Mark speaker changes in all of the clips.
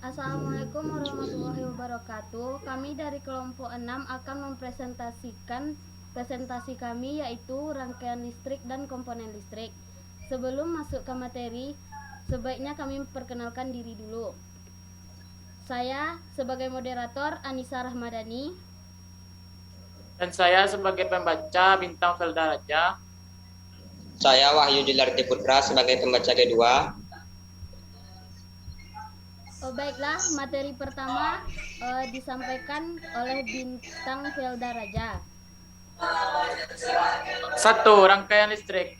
Speaker 1: Assalamualaikum warahmatullahi wabarakatuh. Kami dari kelompok 6 akan mempresentasikan presentasi kami, yaitu rangkaian listrik dan komponen listrik. Sebelum masuk ke materi, sebaiknya kami memperkenalkan diri dulu. Saya sebagai moderator Anissa Rahmadani.
Speaker 2: Dan saya sebagai pembaca Bintang Felda Raja.
Speaker 3: Saya Wahyu Juliarti Putra sebagai pembaca kedua.
Speaker 1: Baiklah, materi pertama disampaikan oleh Bintang Felda Raja.
Speaker 2: 1. Rangkaian listrik.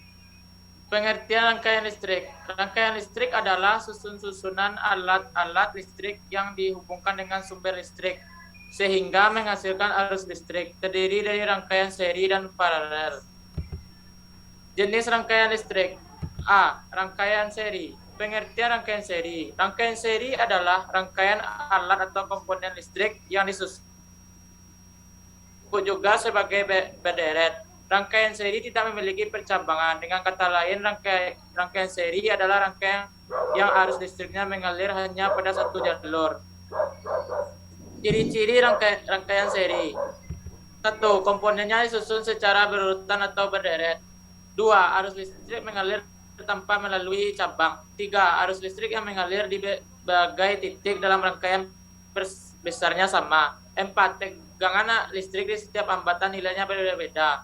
Speaker 2: Pengertian rangkaian listrik. Rangkaian listrik adalah susunan alat-alat listrik yang dihubungkan dengan sumber listrik sehingga menghasilkan arus listrik, terdiri dari rangkaian seri dan paralel. Jenis rangkaian listrik. A. Rangkaian seri. Pengertian rangkaian seri. Rangkaian seri adalah rangkaian alat atau komponen listrik yang disusun juga sebagai berderet. Rangkaian seri tidak memiliki percabangan. Dengan kata lain, rangkaian seri adalah rangkaian yang arus listriknya mengalir hanya pada satu jalur. Ciri-ciri rangkaian seri. 1. Komponennya disusun secara berurutan atau berderet. 2. Arus listrik mengalir tanpa melalui cabang. 3. Arus listrik yang mengalir di berbagai titik dalam rangkaian besarnya sama. 4. Tegangan listrik di setiap hambatan nilainya berbeda.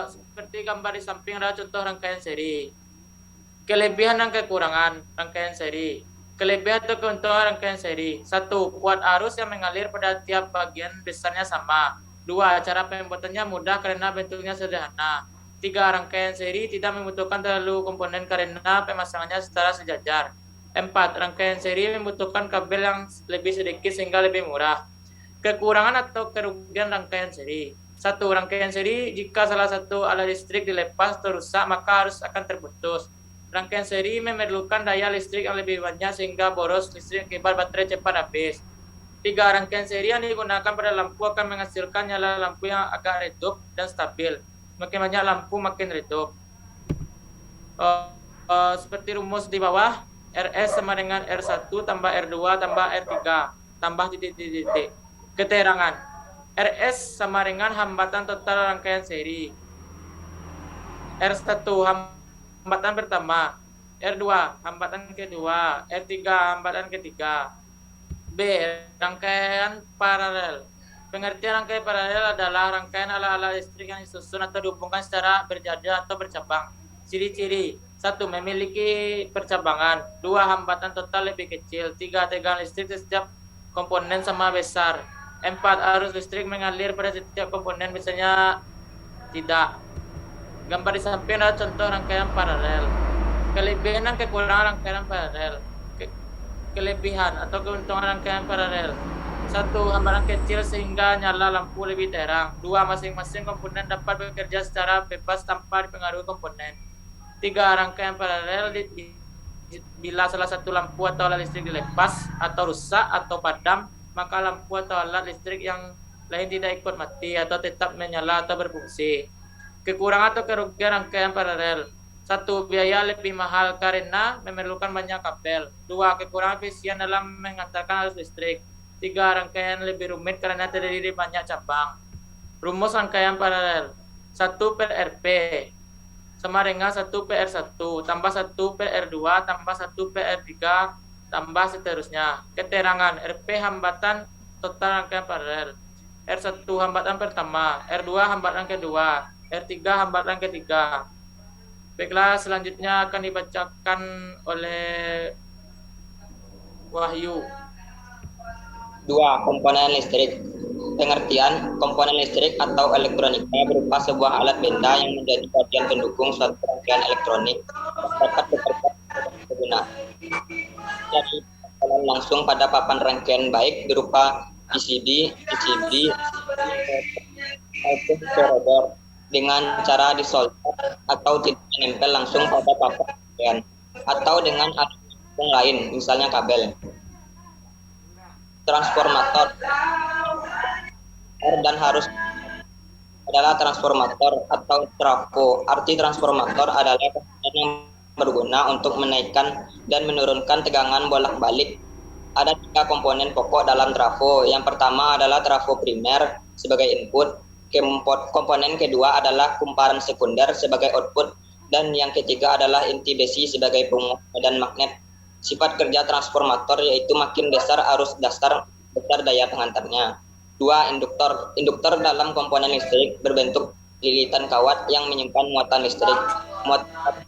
Speaker 2: Seperti gambar di samping adalah contoh rangkaian seri. Kelebihan dan kekurangan rangkaian seri. Kelebihan atau keuntungan rangkaian seri. 1. Kuat arus yang mengalir pada tiap bagian besarnya sama. 2. Cara pembuatannya mudah karena bentuknya sederhana. 3. Rangkaian seri tidak membutuhkan terlalu komponen karena pemasangannya secara sejajar. 4. Rangkaian seri membutuhkan kabel yang lebih sedikit sehingga lebih murah. Kekurangan atau kerugian rangkaian seri. 1. Rangkaian seri, jika salah satu alat listrik dilepas atau rusak, maka arus akan terputus. Rangkaian seri memerlukan daya listrik yang lebih banyak sehingga boros listrik akibat baterai cepat habis. 3. Rangkaian seri yang digunakan pada lampu akan menghasilkan nyala lampu yang agak redup dan stabil. Makin banyak lampu, makin redup. Seperti rumus di bawah, RS sama dengan R1 tambah R2 tambah R3 tambah titik-titik. Keterangan. RS sama dengan hambatan total rangkaian seri. R1 hambatan pertama, R2 hambatan kedua, R3 hambatan ketiga. B. Rangkaian paralel. Pengertian rangkaian paralel adalah rangkaian alat-alat listrik yang disusun atau dihubungkan secara berjajar atau bercabang. Ciri-ciri. 1. Memiliki percabangan. 2. Hambatan total lebih kecil. 3. Tegangan listrik setiap komponen sama besar. 4. Arus listrik mengalir pada setiap komponen, misalnya tidak. Gambar di samping adalah contoh rangkaian paralel. Kelebihan dan kekurangan rangkaian paralel. Kelebihan atau keuntungan rangkaian paralel. 1. Hambatan kecil sehingga nyala lampu lebih terang. 2. Masing-masing komponen dapat bekerja secara bebas tanpa dipengaruhi komponen. 3. Rangkaian paralel bila salah satu lampu atau alat listrik dilepas atau rusak atau padam, maka lampu atau alat listrik yang lain tidak ikut mati atau tetap menyala atau berfungsi. Kekurangan atau kerugian rangkaian paralel. 1. Biaya lebih mahal karena memerlukan banyak kabel. 2. Kekurangan efisien dalam mengantarkan arus listrik. 3. Rangkaian lebih rumit karena terdiri dari banyak cabang. Rumus rangkaian paralel. 1 per RP sama dengan 1 per R1 tambah 1 per R2 tambah 1 per R3 tambah seterusnya. Keterangan. RP hambatan total rangkaian paralel. R1 hambatan pertama, R2 hambatan kedua, R3 hambatan ketiga. Baiklah, selanjutnya akan dibacakan oleh Wahyu.
Speaker 3: 2. Komponen listrik. Pengertian komponen listrik atau elektronika berupa sebuah alat benda yang menjadi bagian pendukung suatu rangkaian elektronik dapat bekerja berguna. Jadi, komponen langsung pada papan rangkaian baik berupa PCB, maupun terodor dengan cara disolder atau tidak menempel langsung pada papan rangkaian atau dengan alat pendukung lain, misalnya kabel. Transformator dan harus adalah transformator atau trafo. Arti transformator adalah komponen yang berguna untuk menaikkan dan menurunkan tegangan bolak-balik Ada 3 komponen pokok dalam trafo. Yang pertama adalah trafo primer sebagai input, komponen kedua adalah kumparan sekunder sebagai output, dan yang ketiga adalah inti besi sebagai penguat medan magnet. Sifat kerja transformator yaitu makin besar arus dasar, besar daya pengantarnya. 2. Induktor. Induktor dalam komponen listrik berbentuk lilitan kawat yang menyimpan muatan listrik. Muatan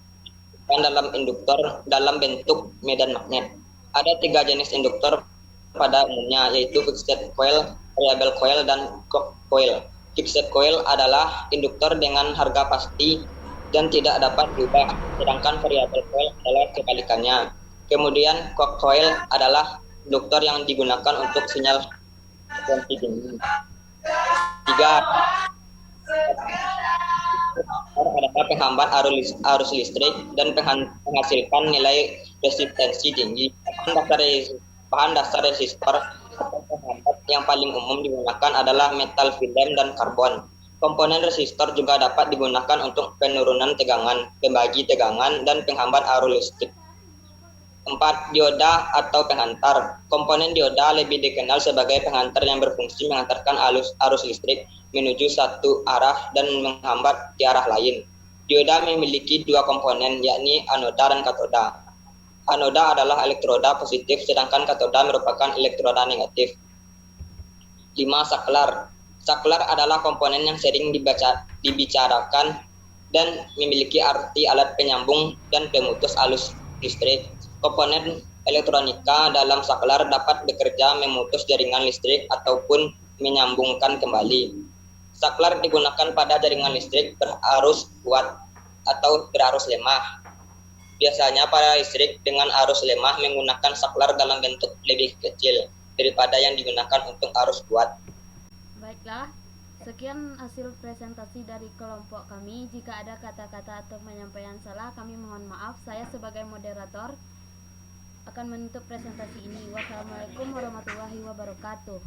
Speaker 3: dalam induktor dalam bentuk medan magnet. Ada 3 jenis induktor pada umumnya, yaitu fixed coil, variable coil, dan coil coil. Fixed coil adalah induktor dengan harga pasti dan tidak dapat diubah, sedangkan variable coil adalah kebalikannya. Kemudian coil coil adalah induktor yang digunakan untuk sinyal frekuensi tinggi. 3. Adalah penghambat arus listrik dan menghasilkan nilai resistensi tinggi. Bahan dasar resistor atau penghambat yang paling umum digunakan adalah metal film dan karbon. Komponen resistor juga dapat digunakan untuk penurunan tegangan, pembagi tegangan, dan penghambat arus listrik. 4. Dioda atau penghantar. Komponen dioda lebih dikenal sebagai penghantar yang berfungsi menghantarkan arus listrik menuju satu arah dan menghambat di arah lain. Dioda memiliki 2 komponen, yakni anoda dan katoda. Anoda adalah elektroda positif, sedangkan katoda merupakan elektroda negatif. 5. Saklar. Saklar adalah komponen yang sering dibicarakan dan memiliki arti alat penyambung dan pemutus arus listrik. Komponen elektronika dalam saklar dapat bekerja memutus jaringan listrik ataupun menyambungkan kembali. Saklar digunakan pada jaringan listrik berarus kuat atau berarus lemah. Biasanya pada listrik dengan arus lemah menggunakan saklar dalam bentuk lebih kecil daripada yang digunakan untuk arus kuat.
Speaker 1: Baiklah, sekian hasil presentasi dari kelompok kami. Jika ada kata-kata atau penyampaian salah, kami mohon maaf. Saya sebagai moderator akan menutup presentasi ini. Wassalamualaikum warahmatullahi wabarakatuh.